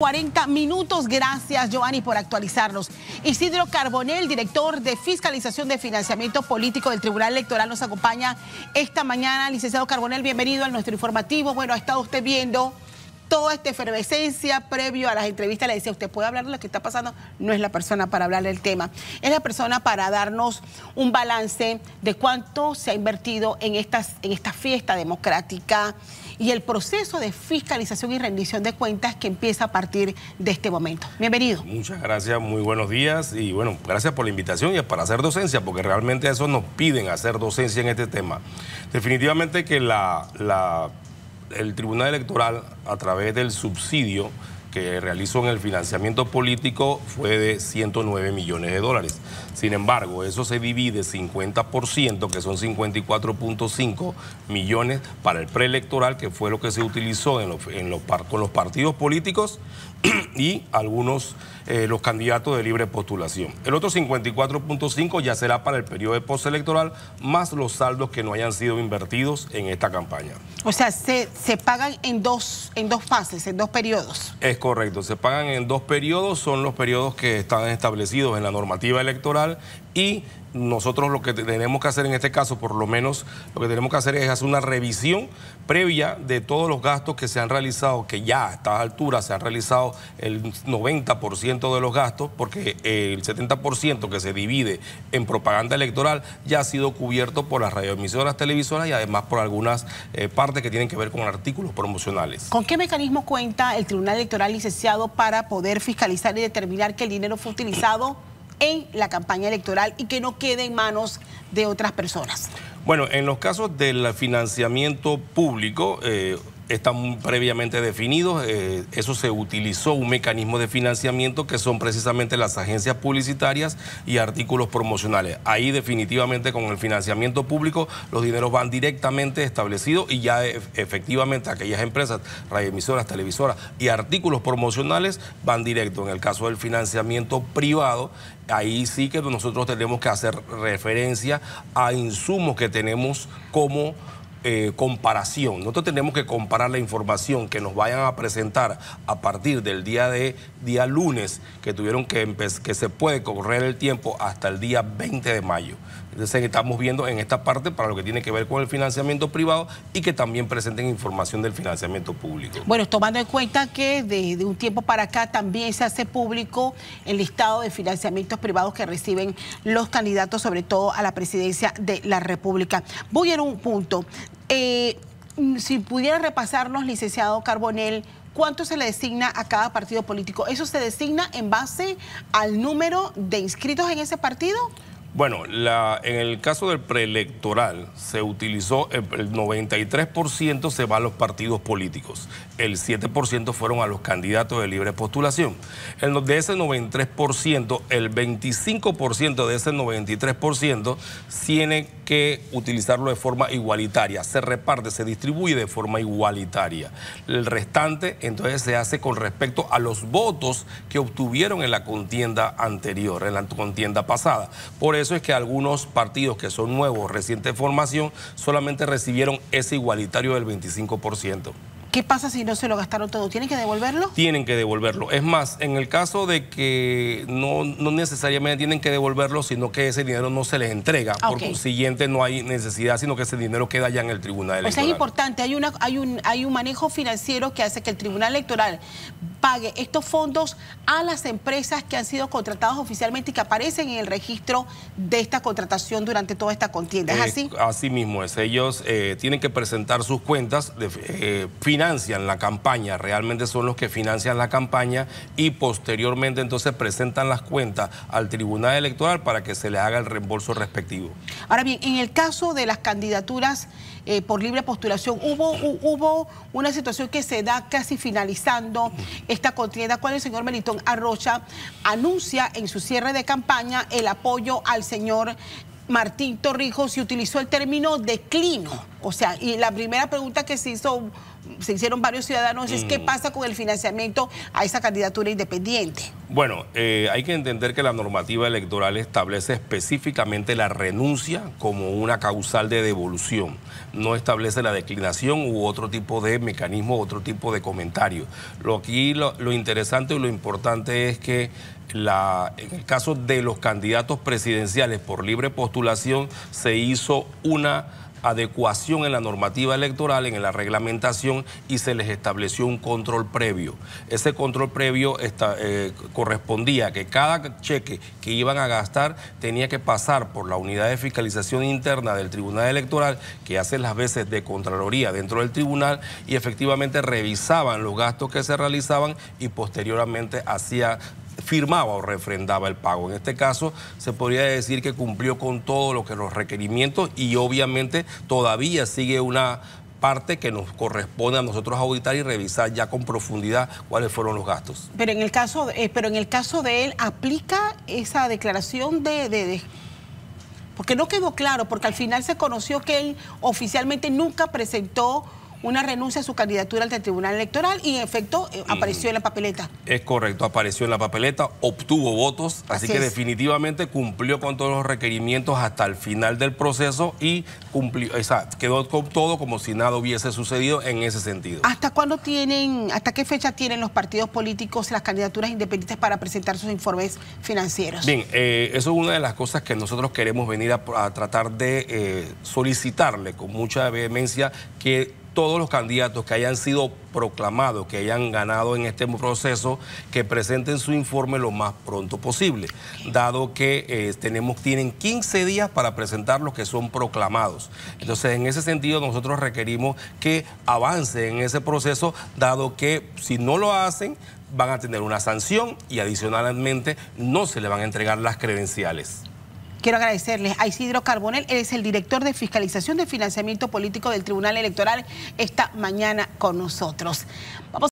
40 minutos. Gracias, Giovanni, por actualizarnos. Isidro Carbonell, director de Fiscalización de Financiamiento Político del Tribunal Electoral, nos acompaña esta mañana. Licenciado Carbonell, bienvenido a nuestro informativo. Bueno, ha estado usted viendo toda esta efervescencia previo a las entrevistas. Le decía, usted puede hablar de lo que está pasando. No es la persona para hablar del tema. Es la persona para darnos un balance de cuánto se ha invertido en esta fiesta democrática y el proceso de fiscalización y rendición de cuentas que empieza a partir de este momento. Bienvenido. Muchas gracias, muy buenos días y bueno, gracias por la invitación y para hacer docencia, porque realmente eso nos piden hacer docencia en este tema. Definitivamente que el Tribunal Electoral, a través del subsidio que realizó en el financiamiento político, fue de 109 millones de dólares. Sin embargo, eso se divide 50%, que son 54.5 millones para el preelectoral, que fue lo que se utilizó con los partidos políticos y algunos los candidatos de libre postulación. El otro 54.5 ya será para el periodo de postelectoral, más los saldos que no hayan sido invertidos en esta campaña. O sea, se pagan en dos fases, en dos periodos. Es correcto, se pagan en dos periodos, son los periodos que están establecidos en la normativa electoral y nosotros lo que tenemos que hacer en este caso, por lo menos lo que tenemos que hacer es hacer una revisión previa de todos los gastos que se han realizado, que ya a estas alturas se han realizado el 90% de los gastos, porque el 70% que se divide en propaganda electoral ya ha sido cubierto por las radioemisoras, televisoras y además por algunas partes que tienen que ver con artículos promocionales. ¿Con qué mecanismo cuenta el Tribunal Electoral, licenciado, para poder fiscalizar y determinar que el dinero fue utilizado en la campaña electoral y que no quede en manos de otras personas? Bueno, en los casos del financiamiento público están previamente definidos. Eso se utilizó un mecanismo de financiamiento que son precisamente las agencias publicitarias y artículos promocionales. Ahí definitivamente con el financiamiento público los dineros van directamente establecidos y ya efectivamente aquellas empresas, radioemisoras, televisoras y artículos promocionales van directo. En el caso del financiamiento privado, ahí sí que nosotros tenemos que hacer referencia a insumos que tenemos como comparación. Nosotros tenemos que comparar la información que nos vayan a presentar a partir del día lunes, que tuvieron que se puede correr el tiempo hasta el día 20 de mayo. Entonces estamos viendo en esta parte para lo que tiene que ver con el financiamiento privado y que también presenten información del financiamiento público. Bueno, tomando en cuenta que de un tiempo para acá también se hace público el listado de financiamientos privados que reciben los candidatos, sobre todo a la presidencia de la República. Voy a un punto. Si pudiera repasarnos, licenciado Carbonell, ¿cuánto se le designa a cada partido político? ¿Eso se designa en base al número de inscritos en ese partido? Bueno, en el caso del preelectoral se utilizó el 93% se va a los partidos políticos, el 7% fueron a los candidatos de libre postulación. De ese 93%, el 25% de ese 93% tiene que utilizarlo de forma igualitaria, se reparte, se distribuye de forma igualitaria. El restante entonces se hace con respecto a los votos que obtuvieron en la contienda anterior, en la contienda pasada. Por eso es que algunos partidos que son nuevos, reciente formación, solamente recibieron ese igualitario del 25%. ¿Qué pasa si no se lo gastaron todo? ¿Tienen que devolverlo? Tienen que devolverlo. Es más, en el caso de que no necesariamente tienen que devolverlo, sino que ese dinero no se les entrega. Por consiguiente, no hay necesidad, sino que ese dinero queda ya en el Tribunal Electoral. O sea, es importante, hay un manejo financiero que hace que el Tribunal Electoral pague estos fondos a las empresas que han sido contratadas oficialmente y que aparecen en el registro de esta contratación durante toda esta contienda. ¿Es así? Así mismo es. Ellos tienen que presentar sus cuentas, financian la campaña, realmente son los que financian la campaña y posteriormente entonces presentan las cuentas al Tribunal Electoral para que se les haga el reembolso respectivo. Ahora bien, en el caso de las candidaturas por libre postulación, hubo una situación que se da casi finalizando esta contienda, cuando el señor Melitón Arrocha anuncia en su cierre de campaña el apoyo al señor Martín Torrijos y utilizó el término declino. O sea, y la primera pregunta que se hizo se hicieron varios ciudadanos, es qué pasa con el financiamiento a esa candidatura independiente. Bueno, hay que entender que la normativa electoral establece específicamente la renuncia como una causal de devolución. No establece la declinación u otro tipo de mecanismo, otro tipo de comentario. Lo interesante y lo importante es que en el caso de los candidatos presidenciales por libre postulación se hizo una adecuación en la normativa electoral, en la reglamentación, y se les estableció un control previo. Ese control previo correspondía a que cada cheque que iban a gastar tenía que pasar por la unidad de fiscalización interna del Tribunal Electoral, que hace las veces de Contraloría dentro del tribunal, y efectivamente revisaban los gastos que se realizaban y posteriormente firmaba o refrendaba el pago. En este caso se podría decir que cumplió con todo lo que los requerimientos, y obviamente todavía sigue una parte que nos corresponde a nosotros auditar y revisar ya con profundidad cuáles fueron los gastos. Pero en el caso de él, ¿aplica esa declaración porque no quedó claro, porque al final se conoció que él oficialmente nunca presentó una renuncia a su candidatura ante el Tribunal Electoral y en efecto apareció en la papeleta? Es correcto, apareció en la papeleta, obtuvo votos, así que definitivamente cumplió con todos los requerimientos hasta el final del proceso y quedó con todo como si nada hubiese sucedido en ese sentido. ¿Hasta qué fecha tienen los partidos políticos las candidaturas independientes para presentar sus informes financieros? Bien, eso es una de las cosas que nosotros queremos venir a tratar de solicitarle con mucha vehemencia, que todos los candidatos que hayan sido proclamados, que hayan ganado en este proceso, que presenten su informe lo más pronto posible, dado que tienen 15 días para presentar los que son proclamados. Entonces, en ese sentido, nosotros requerimos que avancen en ese proceso, dado que si no lo hacen, van a tener una sanción y adicionalmente no se le van a entregar las credenciales. Quiero agradecerles a Isidro Carbonell, él es el director de Fiscalización de Financiamiento Político del Tribunal Electoral, esta mañana con nosotros. Vamos